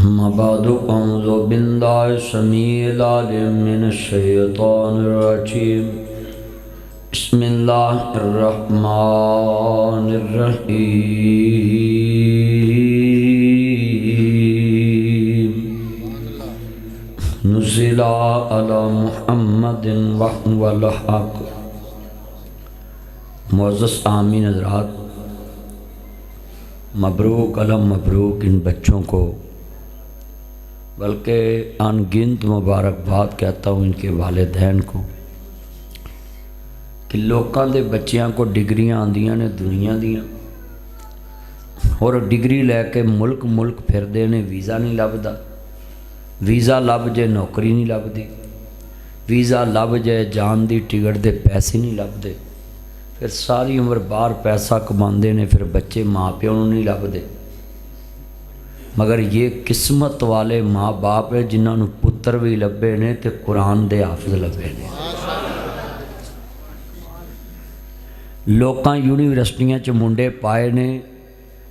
अम्मा बादु औज़ु बिल्लाहि समीइल अलीम मिनश्शैतानिर रजीम बिस्मिल्लाहिर रहमानिर रहीम नुज़िला अला मुहम्मदिन व हुवल हक़। मुअज़्ज़ज़ आमीन हज़रात, मबरूक अलम मबरूक इन बच्चों को, बल्कि अनगिनत मुबारकबाद कहता हूँ इनके वालिदैन को कि लोगों के बच्चों को डिग्रियां आंदियां ने दुनिया दियां और डिग्री लैके मुल्क मुल्क फिरते ने। वीज़ा नहीं लभदा, वीज़ा लभ जाए नौकरी नहीं लभदी, वीज़ा लभ जाए जान की टिकट के पैसे नहीं लभदे, फिर सारी उम्र बाहर पैसा कमाते ने, फिर बच्चे माँ प्यो नूं नहीं लभदे। मगर ये किस्मत वाले माँ बाप है जिन्होंने पुत्र भी लभे ने ते कुरान दे हाफिज़ लभे ने। लोकां यूनीवर्सिटियां च मुंडे पाए ने,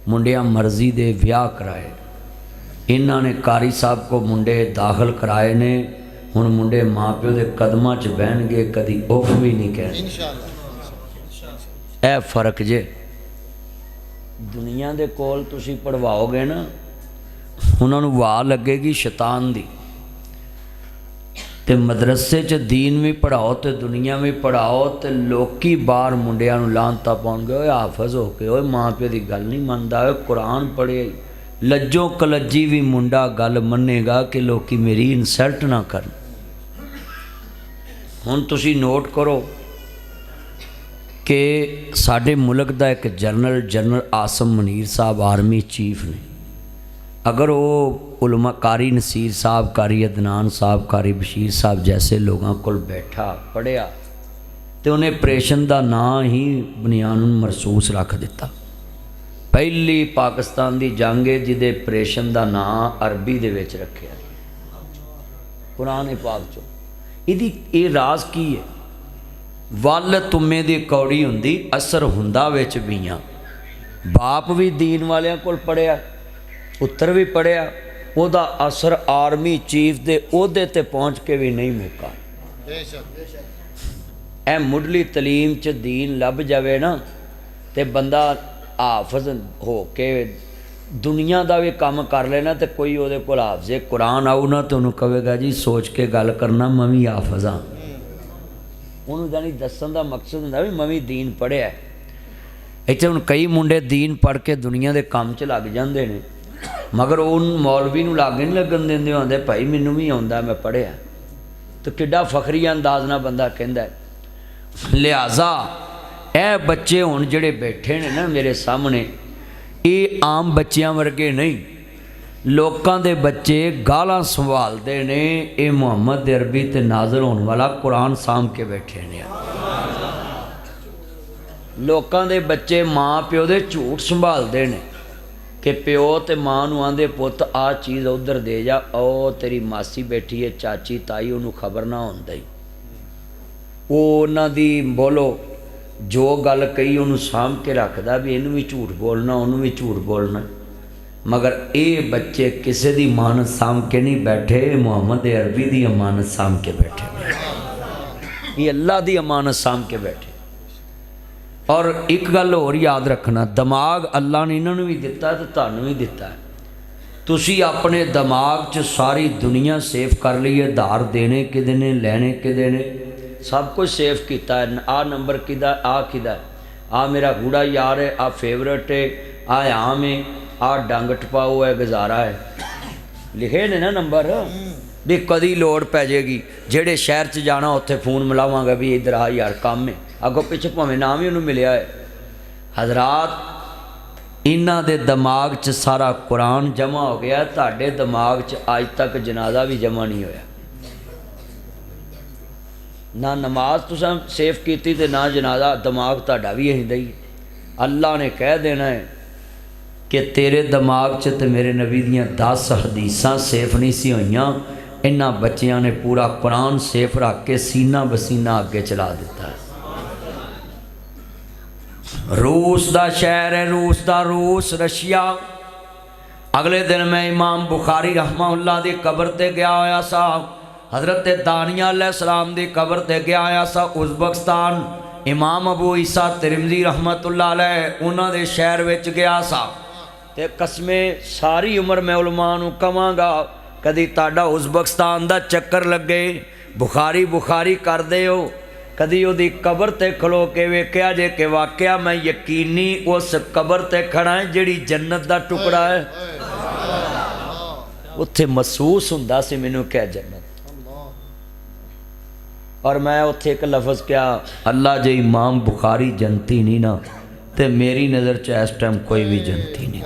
मुंडियां मर्जी दे विआह कराए, इन्होंने कारी साहब को मुंडे दाखिल कराए ने। हुण मुंडे माँ प्यो के कदमां च बहणगे, कदी उफ भी नहीं कहणगे। यह फर्क जे दुनिया दे कोल तुसी पढ़वाओगे ना, उन्होंने वाह लगेगी शैतान दी। ते मदरसे च दीन भी पढ़ाओ तो दुनिया भी पढ़ाओ तो लोकी बाहर मुंडियां नूं लानता पाउणगे, ओए हाफिज़ हो के ओए माँ प्यो की गल नहीं मनदा, ओए कुरान पढ़े। लज्जो कलज्जी भी मुंडा गल मन्नेगा कि लोकी मेरी इंसल्ट ना करन। हुण तुसी नोट करो कि साडे मुल्क दा एक जनरल आसम मुनीर साहब आर्मी चीफ ने, अगर वो उलमा कारी नसीर साहब, कारी अदनान साहब, कारी बशीर साहब जैसे लोगों को बैठा पढ़िया तो उन्हें ऑपरेशन का नाम ही बुनियान महसूस रख दिता। पहली पाकिस्तान की जंग है जिदे ऑपरेशन का नाम अरबी दे विच रखिया कुरान पाक चो। इहदी ये राज की है? वल तुम्मे दी कौड़ी हुंदी, असर हुंदा विच बीआं। बाप भी दीन वालियां कोल पढ़िया, पुत्र भी पढ़िया, उहदा असर आर्मी चीफ दे ओहदे ते पहुँच के भी नहीं मुका। ए मुढ़ली तलीम च दीन लभ जावे ना ते बंदा हाफिज़ हो के दुनिया का भी काम कर लेना, तो कोई उहदे कोल हाफिज़े कुरान आऊ ना तो उन्होंने कहेगा जी सोच के गल करना, मैं भी हाफिज़ हाँ। उन्होंने जानी दसन का मकसद होंदा भी मैं भी दीन पढ़िया। इत्थे हुण कई मुंडे दीन पढ़ के दुनिया के काम च लग जाते हैं, मगर उन मौलवी नूं लागे नहीं लगन देंदे, आंदे भाई मैनूं भी आउंदा मैं पढ़िया। तो किड्डा फखरी अंदाज नाल बंदा कहंदा है। लिहाजा ए बच्चे हुण जिहड़े बैठे ने ना मेरे सामने, ये आम बच्चियां वर्गे नहीं, लोकां दे बच्चे गालां संभालते ने। ये मुहम्मद अरबी ते नाज़िल होने वाला कुरान साम के बैठे ने। लोकां दे बच्चे माँ प्यो दे झूठ संभालते ने कि प्यो ते माँ नूं आंदे पुत आ चीज़ उधर दे जा, ओ तेरी मासी बैठी है चाची ताई, उन्होंने खबर ना होंदा ही वो उन्हां दी बोलो जो गल कही उन्होंने साम के रखदा भी इनू भी झूठ बोलना, उन्होंने भी झूठ बोलना। मगर ये बच्चे किसी की अमानत साम के नहीं बैठे, मुहम्मद अरबी की अमानत साम के बैठे, ये अल्लाह की अमानत साम के बैठे। और एक गल होर याद रखना, दिमाग अल्लाह ने इन्होंने भी दिता तो तुहानूं भी दिता है। तुसी अपने दिमाग च सारी दुनिया सेव कर ली है, धार देने किदे ने, लैने किदे ने, सब कुछ सेव किया है। आ नंबर किदा, आ किदा, आ मेरा गूढ़ा यार है, आ फेवरेट है, आ आम है, आ डंग टपाओ है, गुजारा है, लिखे ने ना नंबर भी कदी लोड़ पै जाएगी। जेड़े शहर च जाना उत्थे फोन मिलावांगा भी इधर आ यार काम है, अगों पिछे भावें नाम ही उन्होंने मिलिया है। हजरात इन्हां दे दिमाग च सारा कुरान जमा हो गया, तुहाडे दिमाग च अज तक जनाजा भी जमा नहीं होया। ना नमाज तुसां सेफ कीती ते ना जनाजा, दिमाग तुहाडा भी इहिंदा ही। अल्लाह ने कह देना है कि तेरे दिमाग च ते मेरे नबी दियां 10 हदीसां सेफ नहीं सी होईयां, इन्हां बच्चियां ने पूरा कुरान सेफ रख के सीना बसीना अगे चला दिता है। रूस का शहर है, रूस का रूस, रशिया अगले दिन मैं इमाम बुखारी रहमतुल्लाह दी कबर ते गया होया सा, हज़रत दानिया अलैहिस्सलाम दी कबर ते गया होया सा उज़्बेकिस्तान। इमाम अबू ईसा तिरमिज़ी रहमतुल्लाह अलैह उन्हां दे शहर विच गया सा। ते कसमे सारी उम्र मैं उलमा नूं कहांगा कदी तुहाडा उज़्बेकिस्तान दा चक्कर लगे, बुखारी बुखारी करदे हो, कदी उहदी कबर ते खलो के वेख्या जे कि वाकया मैं यकीनी उस कबर ते खड़ा है जिहड़ी जन्नत दा टुकड़ा है। उत्थे महसूस हुंदा सी मैनूं क्या जन्नत। और मैं उत्थे एक लफ्ज़ क्या, अल्लाह जे इमाम बुखारी जनती नहीं ना ते मेरी नज़र च इस टाइम कोई भी जनती नहीं।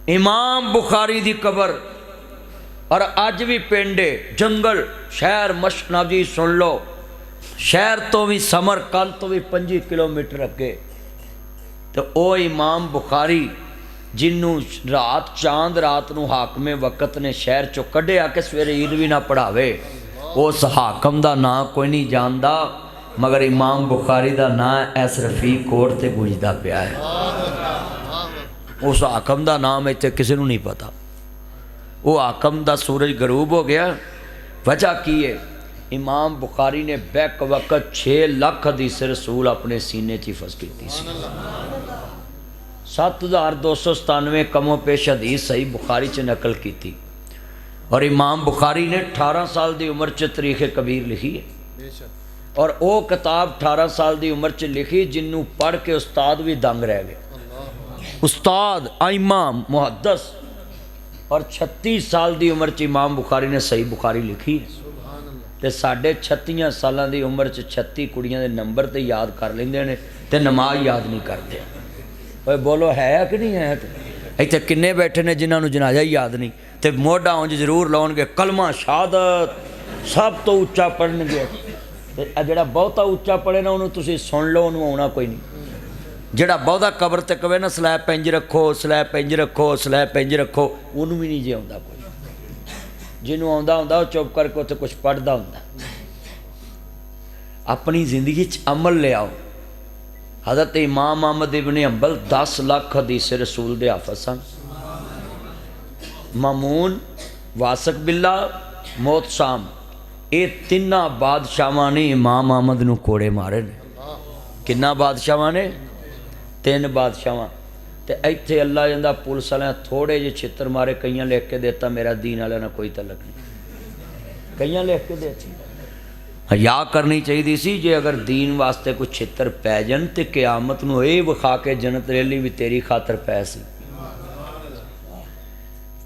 इमाम बुखारी दी कबर और अज भी पिंडे जंगल शहर मशना जी सुन लो, शहर तो भी समरकंद तो भी 25 किलोमीटर अगे। तो ओ इमाम बुखारी जिन्हों रात चांद रात नूं हाकमे वक़्त ने शहर चो कढ़िया कि सवेरे ईद भी ना पढ़ावे, उस हाकम का नाम कोई नहीं जानता, मगर इमाम बुखारी का नाम इस रफीक कोट से गूंजदा पिया है। उस हाकम का नाम इत्थे किसी को नहीं पता। वो हाकम का सूरज गरूब हो गया। वजह की है, इमाम बुखारी ने बैक वक़्त 6 लाख हदीस रसूल अपने सीने च हिफज की, 7297 कमो पेश हदीस सही बुखारी च नकल की थी। और इमाम बुखारी ने 18 साल की उम्र च तारीख़ कबीर लिखी है। और वो किताब 18 साल की उम्र च लिखी जिन्हों पढ़ के उस्ताद भी दंग रह गए। उस्ताद इमाम मुहद्दिस। और 36 साल की उम्र च इमाम बुखारी ने सही बुखारी लिखी। तो साढ़े 36 सालों की उम्र च 36 कुड़ियां दे नंबर तो याद कर लेंदे ने ते नमाज याद नहीं करते। ओए बोलो है कि नहीं है? इत्थे किन्ने बैठे ने जिन्होंने जनाजा ही याद नहीं, तो मोढ़ा उंज जरूर लाउणगे कलमा शहादत सब तो उच्चा पढ़नगे। तो जिहड़ा बहुता उच्चा पढ़े ना उन्होंने तुसीं सुन लो, उन्होंने आउणा कोई नहीं। जिहड़ा बहुता कबर ते कहे ना स्लैब इंज रखो, स्लैब इंज रखो, स्लैब इंज रखो, उन्होंने भी नहीं जे आउंदा कोई। जिन्हों आउंदा हुंदा वो चुप करके उत्थे कुछ पढ़दा हुंदा। अपनी जिंदगी च अमल लियाओ। हज़रत इमाम अहमद इब्न हंबल 10 लाख हदीस रसूल दे हाफिज़ सन। मामून, वासक बिल्ला, मौत शाम, ये तिन्ना बादशाहां ने इमाम अहमद नूं कोड़े मारे ने। किन्ना बादशाहां ने? 3 बादशाहां। तो इत्थे अल्लाह जांदा पुलिस वाले थोड़े जे छित्र मारे, कईयां लिख के देता मेरा दीन वाले नाल कोई तलक नहीं, कईयां लिख के देती। हया करनी चाहिए सी जे अगर दीन वास्ते कुछ छित्र पै जान तो क़यामत नूं ये विखा के जन्नत रैली भी तेरी खातर पै सी।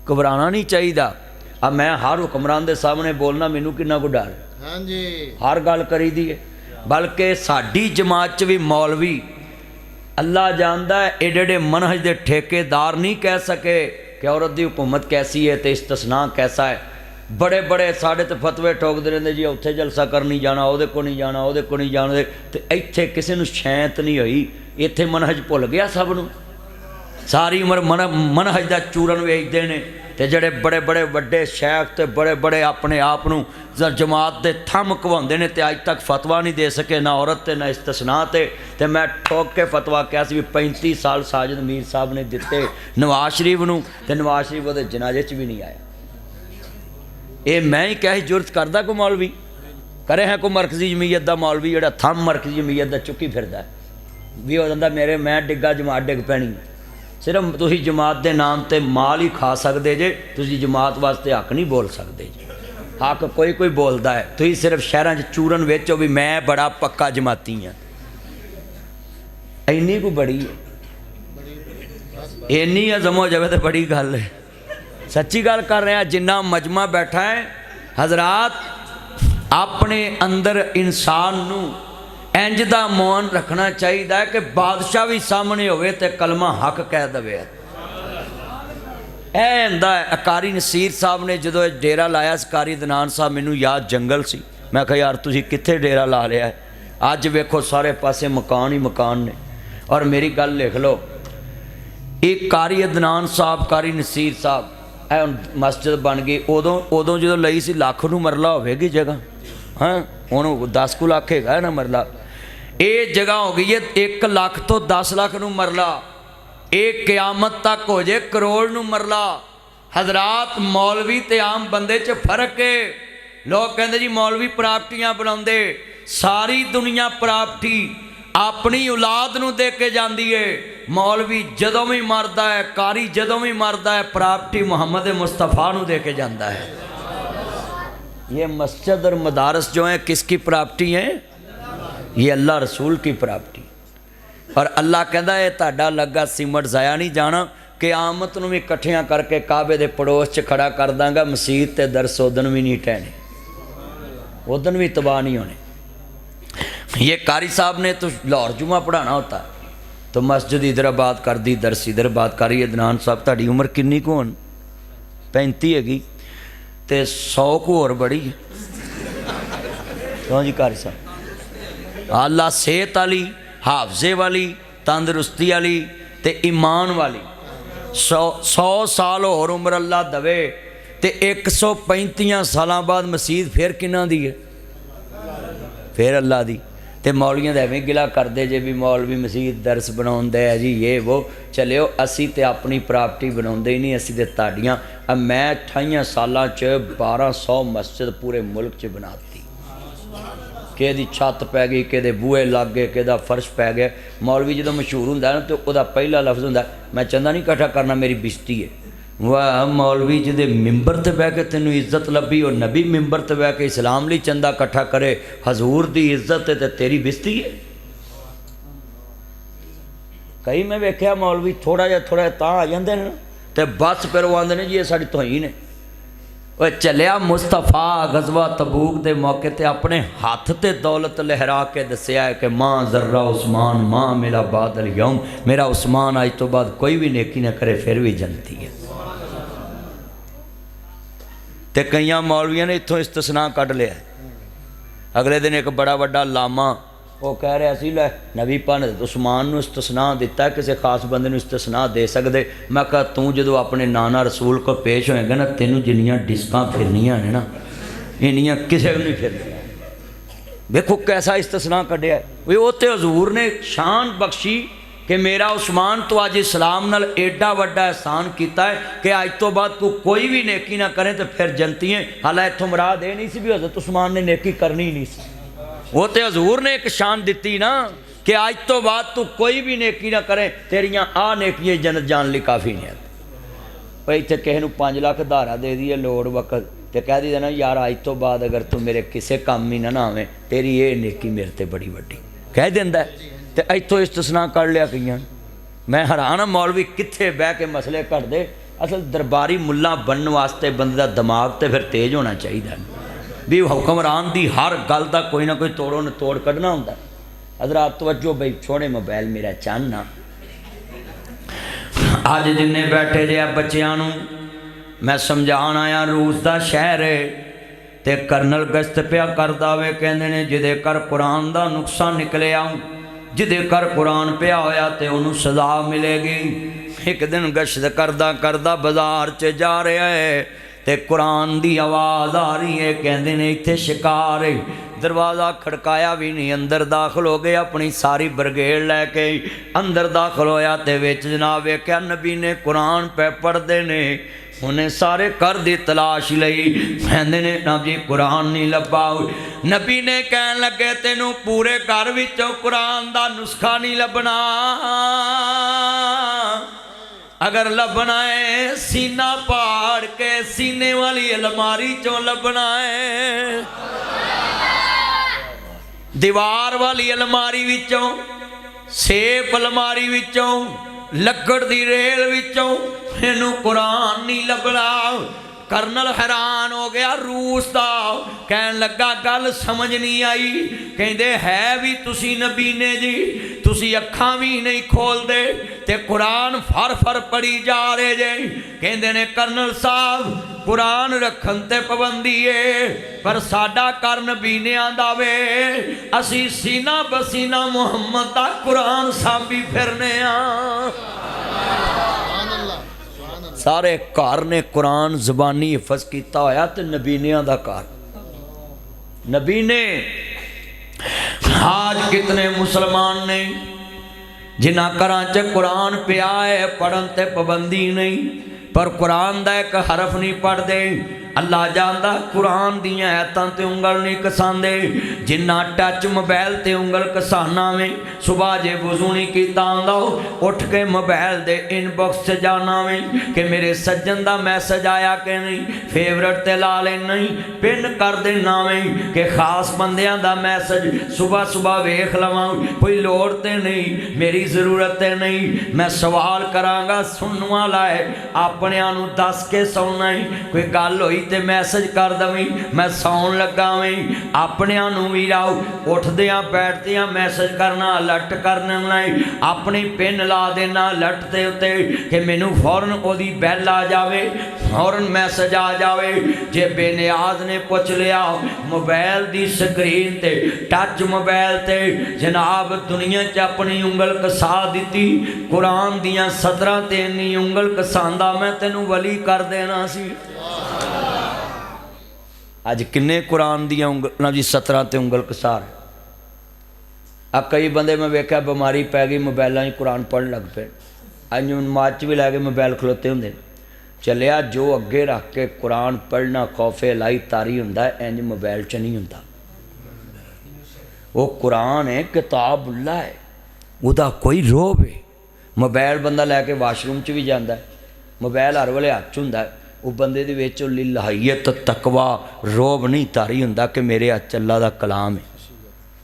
घबराना नहीं चाहिए। अब मैं हर हुक्मरान के सामने बोलना मैनू किन्ना को डर, हाँ जी, हर गल करी दी है। बल्कि साडी जमात च भी मौलवी अल्लाह जानदा है एडे एडे मनहज के ठेकेदार नहीं कह सके कि औरत की हुकूमत कैसी है तो इस्तिस्ना कैसा है। बड़े बड़े साढ़े तो फतवे ठोकते रहते जी उत्थे जलसा कर नहीं जाना, वो को नहीं जाना, वो को नहीं जाना। तो इत्थे किसी नूं शैंत नहीं हुई, इत्थे मनहज भुल गया सब नूं। सारी उम्र मनहज का चूरन वेचते हैं। तो जड़े बड़े बड़े वड्डे शेख तो बड़े बड़े अपने आप जमात के थम घवाते हैं तो अज तक फतवा नहीं दे सके, ना औरत ते ना इस्तिस्ना ते मैं ठोक के फतवा कहा भी 35 साल साजिद मीर साहब ने दिते नवाज शरीफ नूं, ते नवाज शरीफ वो जनाजे च भी नहीं आया। ये मैं ही क्या जुरत करदा को मौलवी करे है को मरकजी जमीयत का मौलवी जोड़ा थम मरकजी जमीयत का चुकी फिरदा भी हो जाता मेरे मैं डिग्गा जमात डिग पैनी। सिर्फ तुसी जमात के नाम ते माल ही खा सकते जे, तुसी जमात वास्ते हक नहीं बोल सकते जे। हक कोई कोई बोलता है, तुसी सिर्फ शहरों चूरन वेचो भी मैं बड़ा पक्का जमाती हाँ। इन्नी को बड़ी है, इन्नी अज़म हो जाए तो बड़ी गल है। सच्ची गल कर रहे हैं। जिन्ना मजमा बैठा है हजरात, अपने अंदर इंसान नू इंज दा मौन रखना चाहिए कि बादशाह भी सामने होवे ते कलमा हक कह दवे। हुंदा है। अकारी नसीर साहब ने जो डेरा लाया, कारी दनान साहब मैनू याद जंगल सी, मैं कहा यार तुसी कित्थे डेरा ला लिया है। अज वेखो सारे पासे मकान ही मकान ने। और मेरी गल लिख लो, एक कारी अदनान साहब, कारी नसीर साहब मस्जिद बन गई उदों जो लई सी लाख नूं मरला होगी जगह, हाँ हुण 10 को लाख है ना मरला। ये जगह हो गई है 1 लाख तो 10 लाख नूं मरला। ਇਹ ਕਿਆਮਤ ਤੱਕ ਹੋ ਜੇ ਕਰੋੜ ਨੂੰ ਮਰਲਾ। ਹਜ਼ਰਾਤ ਮੌਲਵੀ ਤੇ ਆਮ ਬੰਦੇ 'ਚ ਫਰਕ ਹੈ। ਲੋਕ ਕਹਿੰਦੇ ਜੀ ਮੌਲਵੀ ਪ੍ਰਾਪਰਟੀਆਂ ਬਣਾਉਂਦੇ। ਸਾਰੀ ਦੁਨੀਆ ਪ੍ਰਾਪਰਟੀ ਆਪਣੀ ਔਲਾਦ ਨੂੰ ਦੇ ਕੇ ਜਾਂਦੀ ਹੈ। ਮੌਲਵੀ ਜਦੋਂ ਵੀ ਮਰਦਾ ਹੈ, ਕਾਰੀ ਜਦੋਂ ਵੀ ਮਰਦਾ ਹੈ, ਪ੍ਰਾਪਰਟੀ ਮੁਹम्मद मुस्तफ़ा ਨੂੰ दे के जाता है। ये मस्जिद और मदारस जो है किसकी प्रॉपर्टी है? ये अल्लाह रसूल की प्रॉपर्टी। और अल्लाह कहता है तुहाडा लगा सीमट जाया नहीं जाना, क़यामत नूं भी इकट्ठियां करके काबे दे पड़ोस च खड़ा कर दांगा। मसीत ते दरस उदन भी नहीं टहने, उदन भी तबाह नहीं होने। ये कारी साहब ने तो लाहौर जुमा पढ़ाना होता तो मस्जिद इधर आबाद कर दी, दरस इधर आबाद कर। ये अदनान साहब तुहाडी उम्र किन्नी कुछ होण? 35 हैगी ते 100 को होर बड़ी है। क्यों जी कारी साहब? अल्लाह सेहत वाली, हाफजे वाली, तंदरुस्ती वाली ते ईमान वाली 100 साल होर उम्र अल्लाह दवे ते 135 साल बाद मसीत फिर किन्ना दी है? फिर अल्लाह दी। तो मौलवियों का एवं गिला करते जे भी मौलवी मसीत दरस बनाते है जी ये वो। चलियो असी तो अपनी प्रापर्टी बनाते ही नहीं, असी तो ताड़ियाँ। अब मैं 28 सालों च 1200 मस्जिद पूरे मुल्क च बनाती। कि छत पै गई, कि बूहे लग गए, कि फर्श पै गया। मौलवी जो मशहूर होंगे ना तो वह पहला लफ्ज़ होंगे मैं चंदा नहीं इकट्ठा करना, मेरी बिश्ती है। वाह मौलवी जिदे मिंबर ते बह के तेनों इज्जत लभी, और नबी मिंबर ते बह के इस्लाम लिए चंदा इकट्ठा करे, हजूर की इज्जत है तो तेरी बिस्ती है। कई मैं वेख्या मौलवी थोड़ा जिहा तां आ जाते हैं तो बस फिर वो आते हैं जी ये साड़ी तोहीन है। वह चलिया मुस्तफा गजवा तबूक के मौके पर अपने हाथ ते दौलत लहरा के दसिया है कि माँ जर्रा उस्मान माँ मेरा बादल यौम, मेरा उस्मान अज तो बाद कोई भी नेकी ना करे फिर भी जनती है। तो कई मौलवियों ने इत्थों इस्तिसना कढ़ लिया। अगले दिन एक बड़ा वड्डा लामा वो कह रहा सी लै नबी भन उस्मान नूं इस्तिसना दिता, किसी खास बंदे नूं इस्तिसना दे सकते। मैं कहा तू जो अपने नाना रसूल को पेश होएगा ना, तेनों जिन्नियां डिस्कां फिरनियां ने ना इन्नियां किसी भी नहीं फिरनियां। देखो कैसा इस्तिसना कढ़िया। वो तो हजूर ने शान बख्शी कि मेरा उस्मान तो अज इस्लाम नाल एडा वड्डा एहसान किया है कि अज तो बाद तू कोई भी नेकी ना करे तो फिर जनती है। हालांकि इत्थों मुराद ये नहीं सी भी हज़रत उस्मान ने नेकी करनी ही नहीं सी। वो तो हजूर ने एक शान दी ना कि अज तो बाद तू कोई भी नेकी ना करे, तेरियां आ नेकियां जन्नत जान ली काफ़ी ने। भाई इत्थे किसी नूं 5 लाख धारा दे दी है लोड़ वक्त तो कह दी ना यार अज तो बाद अगर तू मेरे किसी काम ही ना आवे तेरी ये नेकी मेरे ते बड़ी वड्डी कह दिंदा है। तो इतों इस्तिसना कर लिया कई। मैं हैरान हाँ मौलवी कित्थे बह के मसले घटदे। असल दरबारी मुल्ला बनने वास्ते बंदे का दिमाग तो फिर तेज होना चाहिए भी हुक्मरान की हर गल का कोई ना कोई तोड़ो न तोड़ कढ़ना होंदा। हज़रात तवज्जो बई छोड़े मोबाइल मेरा चाहना। अज जिन्ने बैठे जे बच्चों मैं समझाण आया रूस का शहर है तो करनल गश्त पिया करदा वे कहंदे ने जिदे कर कुरान का नुकसा निकले आऊँ, जिदे कर कुरान पिया होया तो उन्होंने सजा मिलेगी। एक दिन गश्त करदा करदा बाजार च जा रहा है तो कुरान की आवाज़ आ रही है, कहते ने इत्थे शिकार है। दरवाज़ा खड़काया भी नहीं, अंदर दाखिल हो गए अपनी सारी ब्रिगेड लैके। अंदर दाखिल होया तो विच जनाब वेख्या नबी ने कुरान पे पढ़ते ने। उन्हें सारे घर की तलाश लई, कहते ने ना जी कुरान नहीं लभा। नबी ने कहन लगे तेनों पूरे घर विचों कुरान का नुस्खा नहीं लभना, अगर लभना है सीना पाड़ के सीने वाली अलमारी चों लभना है, दीवार वाली अलमारी विचों, सेफ अलमारी विचों, लकड़ दी रेल विचों इनू कुरान नहीं लभना। करनल हैरान हो गया रूस का, कहन लगा गल समझ नहीं आई। कहते है भी तुसी नबी ने जी, तुसी अखां भी नहीं खोलते ते कुरान फर फर पढ़ी जा रहे जे। कहते ने करनल साहब कुरान रखन ते पाबंदी है पर साडा कर नबीनियां दा वे, असी सीना बसीना मुहम्मद दा कुरान साबी फिरने आ। सारे घर ने कुरान जबानी हिफज किया होया तो नबीनियां दा घर। नबी ने आज कितने मुसलमान ने जिन्हां घरां च कुरान पिया है पढ़न ते पाबंदी नहीं, पर कुरान दा एक हरफ नहीं पढ़ते। अल्लाह जानदा कुरान दियां आयतां ते उंगल नहीं कसांदे। जिन्ना टच मोबाइल ते उंगल कसाना में, सुबह जे वजू नहीं कीता आंदा उठ के मोबाइल दे इनबॉक्स से जाना में कि मेरे सज्जन दा मैसेज आया कि नहीं, फेवरेट ते ला लेना ही, पिन कर देना में कि खास बंदियां दा मैसेज सुबह सुबह वेख लवां, कोई लोड़ ते नहीं, मेरी जरूरत ते नहीं। मैं सवाल करांगा सुनने वाला है, अपने नूं दस के सौना ही, कोई गल होई ते मैसेज कर दवी, मैं सौन लगा वहीं, अपने नूं भी राओ उठदियां बैठदियां मैसेज करना, अलर्ट करना, अपनी पिन ला देना अलर्ट के उत्ते कि मैनू फौरन ओदी बैल आ जाए, फौरन मैसेज आ जाए। जे बेनियाज ने पुछ लिया मोबाइल की स्क्रीन ते टच मोबाइल ते जनाब दुनिया च अपनी उंगल कसा दी, कुरान दियां 17 ते इन्नी उंगल कसांदा मैं तेनू वली कर देना सी। अज किन्ने कुरान दियां उंगलों की 17 ते उंगल कसार। आ कई बंदे मैं वेख्या बीमारी पै गई मोबाइलों ही कुरान पढ़न लग पे। अज नमाज च भी लैके मोबाइल खलोते होंगे। चलिया जो अगे रख के कुरान पढ़ना खौफे लाई तारी हुंदा, इंज मोबाइल च नहीं हुंदा। वो कुरान है किताब उल्ला है, उदा कोई रोब है। मोबाइल बंदा लैके वाशरूम च भी जाता है, मोबाइल हर वेले हथ च हुंदा है, वो बंदे दे विच लिलाहियत तकवा रोब नहीं तारी हुंदा कि मेरे हथ अल्लाह दा कलाम है।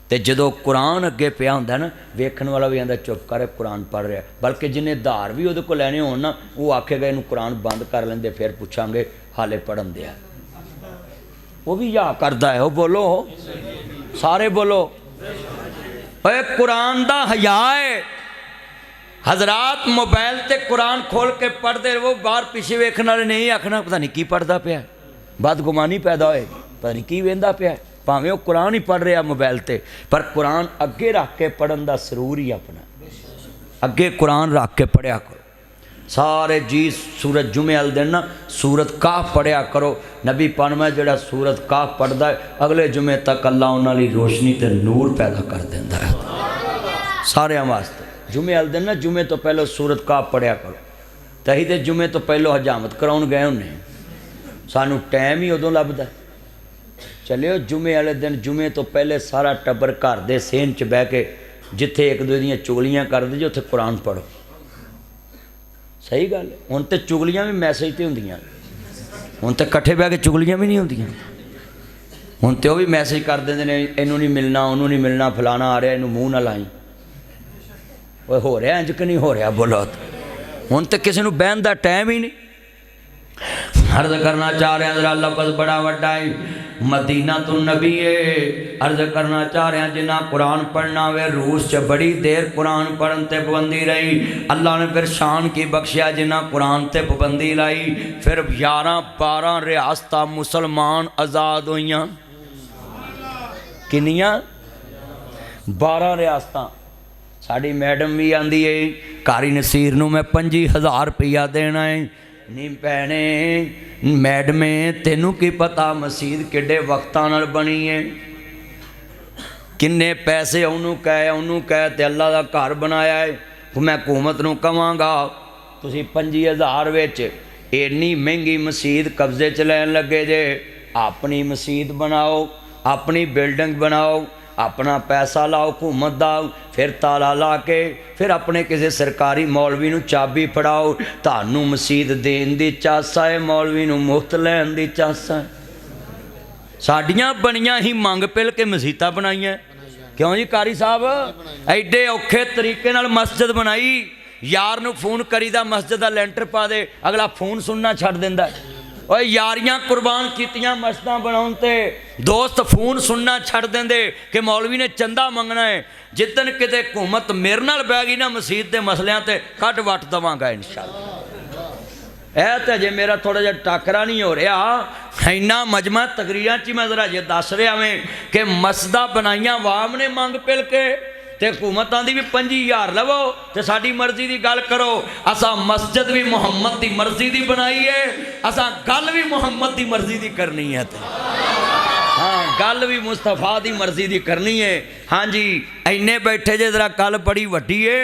तो जदों कुरान अगे पिया हुंदा ना, वेखण वाला भी आंदा चुप कर कुरान पढ़ रहा, बल्कि जिन्हें धार भी उहदे कोल लैने होण ना, वो आखेगा इनू कुरान बंद कर लेंदे, फिर पुछांगे हाले पढ़न दिया। वो भी या करदा है, वो बोलो सारे बोलो, ओए कुरान दा हया है। हजरात मोबाइल ते कुरान खोल के पढ़ते रहो, बाहर पिछे वेखण वाले नहीं आखना पता नहीं की पढ़ता पिया, बदगुमानी पैदा होएगी, पता नहीं की वेंदा पिया, भावें वो कुरान ही पढ़ रहा मोबाइल ते, पर कुरान अगे रख के पढ़न दा सरूर ही अपना, अगे कुरान रख के पढ़िया करो। सारे जी सूरत जुमे वाले दिन ना सूरत काफ पढ़िया करो। नबी पानवा जिहड़ा सूरत काफ पढ़ता है, अगले जुमे तक अल्लाह उन्हां लई रोशनी ते नूर पैदा कर देंदा है सारिਆਂ वास्ते। जुमे वाले दिन ना जुमे तो पहले सूरत काफ पढ़िया करो। तो असीं तो जुमे तो पहलो हजामत कराउण गए होंने, सानू टाइम ही उदों लभदा। चलियो जुमे वाले दिन जुमे तो पहले सारा टब्बर घर दे सेन च बह के जिथे एक दूजे दीयां चुगलियां करदे जे उत्थे कुरान पढ़ो। सही गल है। हुण तो चुगलियां भी मैसेज ते हुंदियां, हुण तो कट्ठे बह के चुगलियां भी नहीं हुंदियां। हुण तो भी मैसेज कर देंदे ने, इनू नहीं मिलना, उन्होंने नहीं मिलना, फलाना आ रहा, इनू मूँह ना लाई। वो हो रहा इंज कि नहीं हो रहा बोलो। हुण तो किसी को बहन का टाइम ही नहीं। अर्ज करना चाह रहे जरा लफ्ज़ बड़ा वड्डा है, मदीना तो नबी है। अर्ज करना चाह रहे हैं जिन्ना कुरान पढ़ना वे रूस च बड़ी देर कुरान पढ़न ते पाबंदी रही, अल्लाह ने फिर शान की बख्शिया जिन्ना कुरान ते पाबंदी लाई। फिर 11-12 रियासत मुसलमान आज़ाद होइयां। किनियां? 12 रियासत। साड़ी मैडम भी आंदी है कारी नसीर नूं मैं 25,000 रुपया देना है। नी भैने मैडमे तेनू की पता मसीद किड्डे वक्तां नाल बनी है, किन्ने पैसे उन्होंने कह ते अल्लाह दा घर बनाया है। मैं हुकूमत नूं कहांगा तुसीं 25,000 विच इन्नी महंगी मसीद कब्जे च लैन लगे जे, अपनी मसीद बनाओ, अपनी बिल्डिंग बनाओ, अपना पैसा लाओ हुकूमत दा, फिर ताला ला के फिर अपने किसी सरकारी मौलवी नूं चाबी फड़ाओ। तानू मसीद देन दी चासा है, मौलवी नूं मुफ्त लैन दी चासा है। साडियां बनियां ही मंग पिल के मसीतां बनाईयां। क्यों जी कारी साहब? एडे औखे तरीके नाल मस्जिद बनाई, यार नूं फोन करीदा मस्जिद दा लेंटर पा दे, अगला फोन सुनना छड्ड दिंदा। और यारियां कुर्बान कीतियां मस्जिदां बनाउण ते, दोस्त फोन सुनना छड्ड देंदे कि मौलवी ने चंदा मंगना है। जिद्दन किते हुकूमत मेरे नाल बह गई ना मसीत के मसलियां ते कट वट देवांगा इंशाअल्लाह। यह तो अजे मेरा थोड़ा जिहा टाकरा नहीं हो रहा। इन्ना मजमा तकरीरां च मैं जरा जे दस रहा मैं कि मस्जिदां बनाईयां वाम ने मंग पिल के, ते हुकूमत आंदी भी 25,000 लवो ते साडी मर्जी की गल करो। असा मस्जिद भी मुहम्मद की मर्जी की बनाई है, असा गल भी मुहम्मद की मर्जी की करनी है। हाँ गल भी मुस्तफा की मर्जी की करनी है। हाँ जी इन्ने बैठे जे जरा गल बड़ी वड्डी है।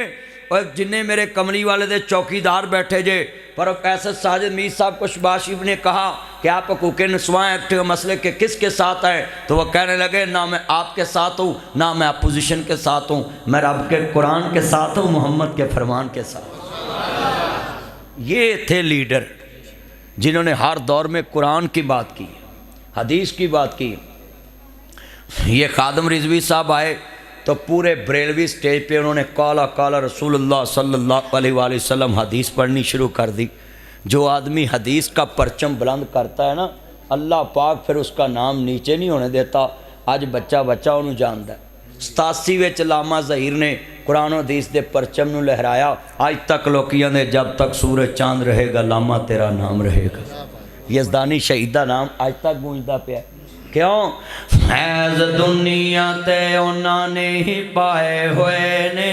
और जिन्हें मेरे कमली वाले दे चौकीदार बैठे जे पर कैसे साजिद मीर साहब को शबाशिफ ने कहा कि आप हकूक़ निस्वां एक्ट मसले के किसके साथ हैं, तो वह कहने लगे ना मैं आपके साथ हूँ ना मैं अपोजिशन के साथ हूँ, मैं रब के कुरान के साथ हूँ, मोहम्मद के फरमान के साथ। ये थे लीडर जिन्होंने हर दौर में कुरान की बात की, हदीस की बात की। ये खादम रिजवी साहब आए तो पूरे बरेलवी स्टेज पे उन्होंने काला काला रसूलुल्लाह सल्लल्लाहु अलैहि वसल्लम हदीस पढ़नी शुरू कर दी। जो आदमी हदीस का परचम बुलंद करता है ना, अल्लाह पाक फिर उसका नाम नीचे नहीं होने देता। अज बच्चा बच्चा उन्होंने जानता है। 87 विच लामा ज़हीर ने कुरान हदीस के परचम नूं लहराया। अज तक लोग कहते जब तक सूरज चांद रहेगा लामा तेरा नाम रहेगा। यज़दानी शहीद का नाम अज तक गूंजदा पिया। क्यों? फैज़ दुनिया ते उन्होंने ही पाए हुए ने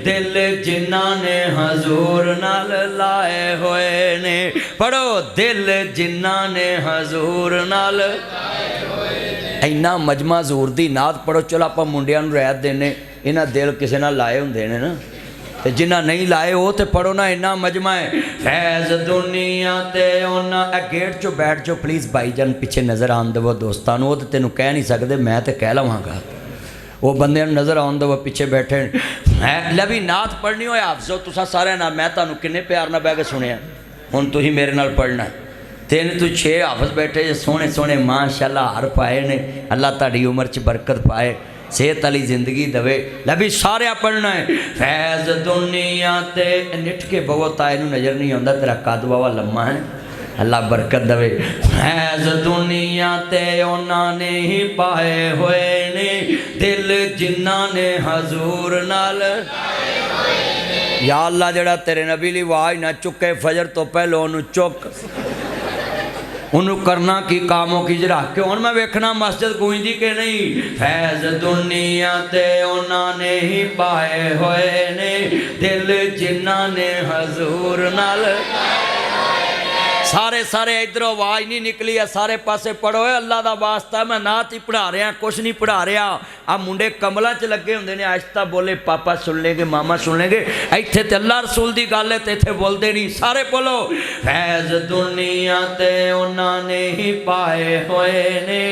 दिल जिन्हां ने हजूर नाल लाए हुए ने। पढ़ो, दिल जिन्हां ने हजूर नाल। इन्ना मजमा हजूर दी नात पढ़ो। चलो आप मुंडियां नूं रियायत देने, इन्हां दिल किसी नाल लाए हुंदे ने ना, ते जिन्ना नहीं लाए वो तो पढ़ो ना। इन्ना मजमा है। फैज़ दुनिया ते उन्ना गेट चो बैठ जाओ प्लीज़ भाईजान, पिछे नज़र आन देवो दोस्तां नूं। वो तो तेनों कह नहीं सकते, मैं तो कह लवांगा। वो बंदे नज़र आन देवो पिछे बैठे। लै भी नात पढ़नी हो हाफज़ो तुसां सारे नाल। मैं तुहानूं किन्ने प्यार नाल बह के सुनिया, हुण तुसीं मेरे नाल पढ़ना। 3 तो 6 हाफज़ बैठे जे सोहने सोहने माशाअल्लाह हार पाए ने। अल्लाह तुहाडी उम्र च बरकत पाए, सेहत वाली जिंदगी दवे। लभी सारे पढ़ना है। फैज़ दुनिया ते निठ के बहुत आए नज़र नहीं आता, तेरा कद बाबा लम्मा है, अल्लाह बरकत दवे। फैज़ दुनिया ते उन्होंने ही पाए हुए ने दिल जिन्हां ने हजूर नाल। या अल्लाह जड़ा तेरे नबी ली आवाज़ ना चुके फजर तो पहले उन्होंने चुक, उन्होंने करना की कामों की रख के। हुण मैं वेखना मस्जिद गूंजदी कि नहीं। फैज़ दुनिया ते उन्होंने ही पाए हुए ने दिल जिन्हां ने हजूर नाल। सारे सारे इधरों आवाज़ नहीं निकली है, सारे पासे पढ़ो। अल्लाह का वास्ता मैं नात ही पढ़ा रहा, कुछ नहीं पढ़ा रहा। आ मुंडे कमलों च लगे होंगे ने, आहिस्ता बोले पापा सुन लेंगे, मामा सुन लेंगे। इत्थे ते अल्लाह रसूल की गल है तो इत्थे बोलते नहीं। सारे बोलो, फैज़ दुनिया ते उन्होंने ही पाए हुए ने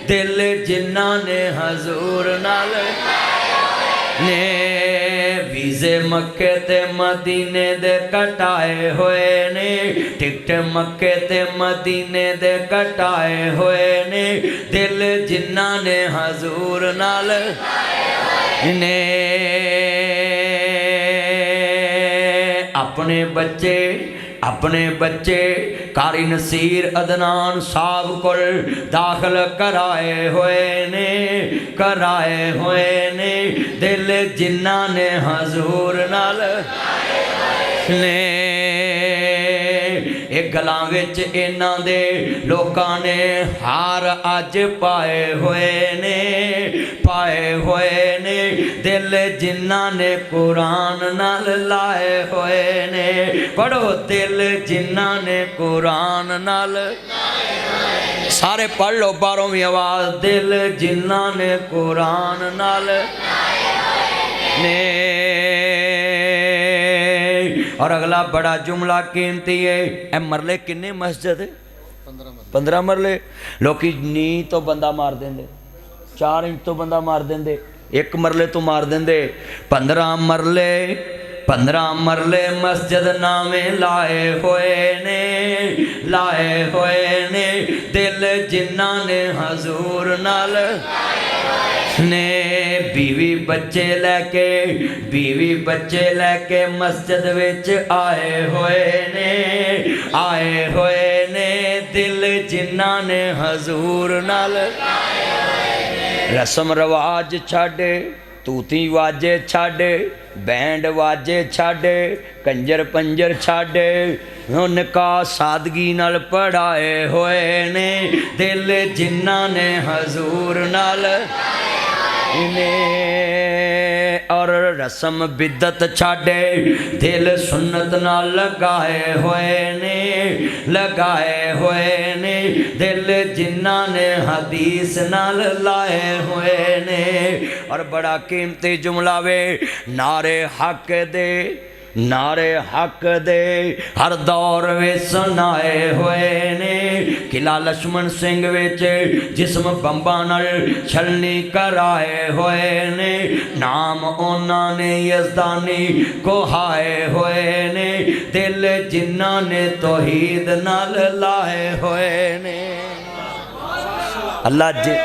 दिल जिन्हां ने हजूर नाल ने। वीज़े मक्के ते मदीने दे कटाए हुए ने, टिकट मक्के ते मदीने दे कटाए हुए ने दिल जिन्हां ने हजूर नाल ने। अपने बच्चे कारी नसीर अदनान साहब को दाखिल कराए हुए ने दिल जिन्हां ने हजूर नाल ने। एक गलां विच इन्हां दे लोकां ने हार अज पाए हुए ने दिल जिन्हां ने कुरान नाल लाए हुए ने। पढ़ो, दिल जिन्हां ने कुरान नाल। सारे पढ़ लो 12वीं आवाज़। दिल जिन्हां ने कुरान नाल ने। और अगला बड़ा जुमला कीमती है। ए मरले किन्ने मस्जिद? 15 मरले। लोग नी तो बंदा मार देंगे, 4 इंच तो बंदा मार देंगे, 1 मरले तो मार देंगे। 15 मरले मस्जिद नामे लाए हुए ने दिल जिन्हां ने हजूर नाल ने। बीवी बच्चे लैके मस्जिद विच आए हुए ने दिल जिन्हां ने हजूर नाल। रस्म रवाज छाड़े, तूती वाजे छाड़े, बैंड वाजे छाड़े, कंजर पंजर छाड़े, निकाह सादगी नाल पढ़ाए हुए ने दिल जिन्हां ने हजूर नाल ने। और रस्म बिदत छाड़े दिल सुन्नत नाल लगाए हुए ने, लगाए हुए ने दिल जिन्ना ने हदीस नाल लाए हुए ने। और बड़ा कीमती जुमला वे, नारे हक दे, नारे हक दे हर दौर में सुनाए हुए ने। किला लक्ष्मण सिंह विच जिस्म बंबा नाल छलनी कराए हुए ने। नाम उन्हां ने यज़दानी कोहाए हुए ने, दिल जिन्हां ने तौहीद नाल लाए हुए ने। अल्लाह जी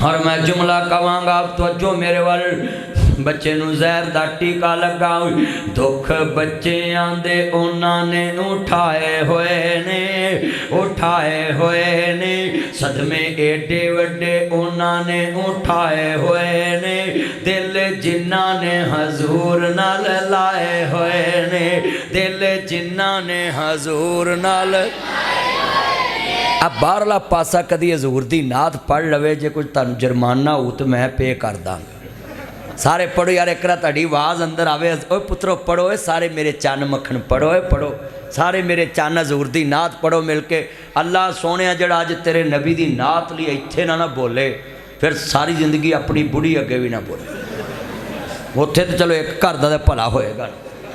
और मैं जुमला कवांगा तवज्जो मेरे वाल। बच्चे नू जहर दा टीका लगा, दुख बच्चे आंदे उन्हां ने उठाए हुए ने, उठाए हुए ने। सदमे एडे वड्डे उन्हां ने उठाए हुए ने, दिल जिन्हां ने हजूर नाल लाए हुए ने, दिल जिन्हां ने हजूर नाल। अब बाहरला पासा कदी हजूर दी नात पढ़ लवे, जे कुछ तुहानू जुर्माना हो तो मैं पे कर दांगा। सारे पढ़ो यार, एक ताड़ी आवाज़ अंदर आवे, ओए पुत्रो पढ़ो, सारे मेरे चन्न मक्खन पढ़ो, पढ़ो सारे मेरे चन्न हजूर दी नात पढ़ो मिल के। अल्लाह सोने जड़ा अज तेरे नबी दी नात लिए इत्थे ना बोले, फिर सारी जिंदगी अपनी बुढ़ी अगे भी ना बोले। उत्थे तो चलो एक घर दा भला होएगा।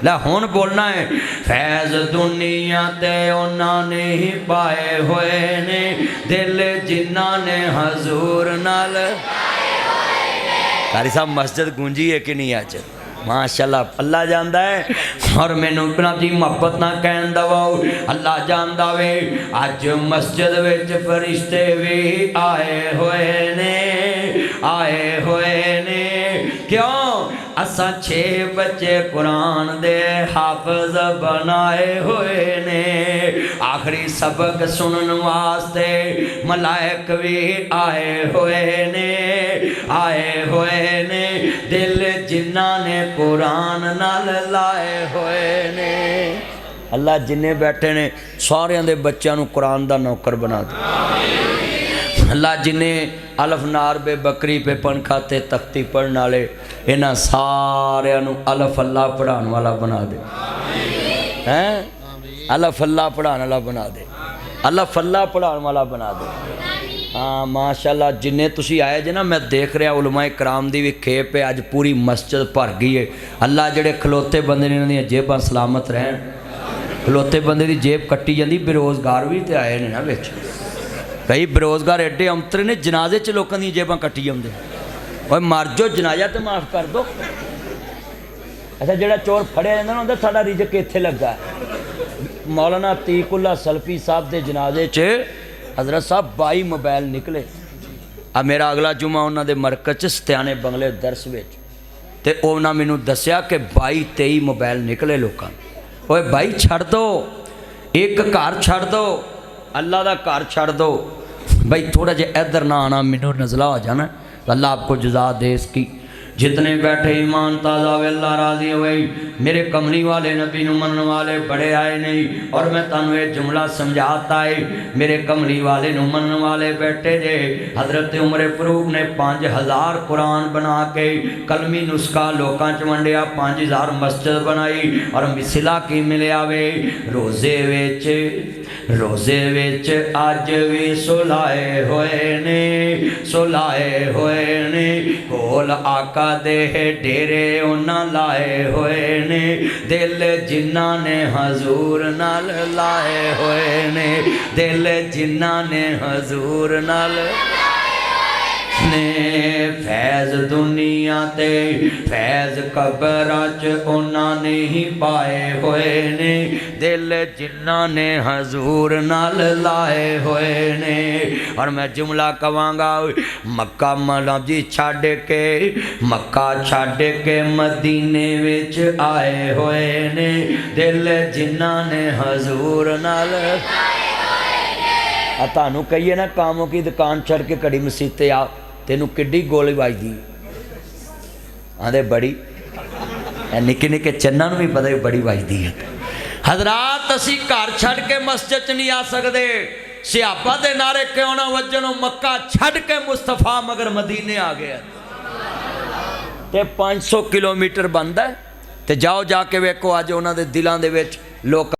लै हुण बोलना है, फैज़ दुनिया ते उन्होंने ही पाए हुए ने, दिल जिन्हां ने हजूर नाल। कारी साहब मस्जिद गूंजी है कि नहीं अज? माशाअल्लाह अल्लाह जानदा है। और मैनू इतना दी मोहब्बत ना कहन दवाओ, अल्लाह जानदा वे अज मस्जिद विच फरिश्ते भी आए हुए ने, आए हुए ने। क्यों? असा 6 बच्चे कुरान दे हाफिज बनाए हुए ने। आखिरी सबक सुनन वास्ते मलाइक भी आए हुए ने, आए हुए ने। दिल जिन्हां ने कुरान नाल लाए हुए ने। अल्लाह जिन्ने बैठे ने सारियां दे बच्चों नू कुरान दा नौकर बना दे। अल्लाह जिन्हें अलफ नार बे बकरी पे पनखा ते तख्ती पढ़ने वाले इन्हां सारियां नू अलफ अल्लाह पढ़ाने वाला बना दे। हैं अलफ अल्लाह पढ़ाने वाला बना दे, अलफ अल्लाह पढ़ाने वाला बना दे। हाँ माशाअल्लाह जिन्ने तुसी आए जे ना, मैं देख रहा उलमाए कराम दी भी खेप है, अज पूरी मस्जिद भर गई है। अल्लाह जेड़े खलोते बंदे ने इन्हां दी जेबां सलामत रहन। खलोते बंदे दी जेब कट्टी जाती, बेरोज़गार भी तो आए ने ना विच। कई बेरोज़गार एडे अंतरे ने, जनाजे च लोगों दी जेबां कट्टी आउंदे। और मर जो जनाजा तो माफ़ कर दो। अच्छा जेड़ा चोर फड़िया जाता ना, साडा रिजक इत्थे लगा। मौलाना अतीकुल्ला सल्फी साहब के जनाजे च हज़रत साहब 22 मोबाइल निकले। अब मेरा अगला जुमा उन्होंने मरकज च सत्याने बंगले दरस विच, ते उन्होंने मैनू दस्या कि 22-23 मोबाइल निकले लोगों। ओए भाई छड़ दो, एक घर छड़ दो, अल्लाह का घर छड़ दो भाई। थोड़ा जिहा इधर ना आना, मैनू नज़ला हो जाना। अल्लाह आपको जज़ा दे इसकी। जितने बैठे ईमान ताज़ा वे अल्लाह राज़ी हुए। मेरे कमली वाले नबी नू मनने वाले बड़े आए नहीं। और मैं तुहानू ये जुमला समझाता है, मेरे कमली वाले नू मनने वाले बैठे जे। हज़रत उमर फरूक ने 5000 कुरान बना के कलमी नुस्खा लोकां च वंडिया, 5000 मस्जिद बनाई। और मिसला की मिलिया वे, रोज़े विच, रोज़े विच अज भी सुलाए हुए ने, सुलाए हुए ने। कोल आका दे डेरे उन्हां लाए हुए ने, दिल जिन्हां ने हजूर नाल लाए हुए ने, दिल जिन्हां ने हजूर नाल ने। फैज़ दुनिया ते फैज़ कबरां च उन्होंने ही पाए हुए ने, दिल जिन्हां ने हजूर नाल लाए हुए ने। और मैं जुमला कवांगा, मक्का मनाजी छड़ के, मक्का छड़ के मदीने विच आए हुए ने, दिल जिन्हां ने हजूर नाल। तुहानू कहिए ना कामों की दुकान छड़ के घड़ी मसीते आ, तेनू किड्डी गोली वजदी आंदे बड़ी। ਇਹ ਨਿੱਕੇ ਨਿੱਕੇ ਚੰਨਾਂ ਨੂੰ ਵੀ ਪਤਾ ਵੀ ਬੜੀ ਵੱਜਦੀ ਹੈ। ਹਜ਼ਰਾਤ ਅਸੀਂ ਘਰ ਛੱਡ ਕੇ ਮਸਜਿਦ 'ਚ ਨਹੀਂ ਆ ਸਕਦੇ। ਸਿਹਾਬਾ ਦੇ ਨਾਰੇ ਕਿਉਂ ਨਾ ਵੱਜਣ, ਉਹ ਮੱਕਾ ਛੱਡ ਕੇ ਮੁਸਤਫਾ ਮਗਰ ਮਦੀਨੇ ਆ ਗਿਆ ਤੇ 500 ਕਿਲੋਮੀਟਰ ਬਣਦਾ। ਤੇ ਜਾਓ ਜਾ ਕੇ ਵੇਖੋ ਅੱਜ ਉਹਨਾਂ ਦੇ ਦਿਲਾਂ ਦੇ ਵਿੱਚ ਲੋਕ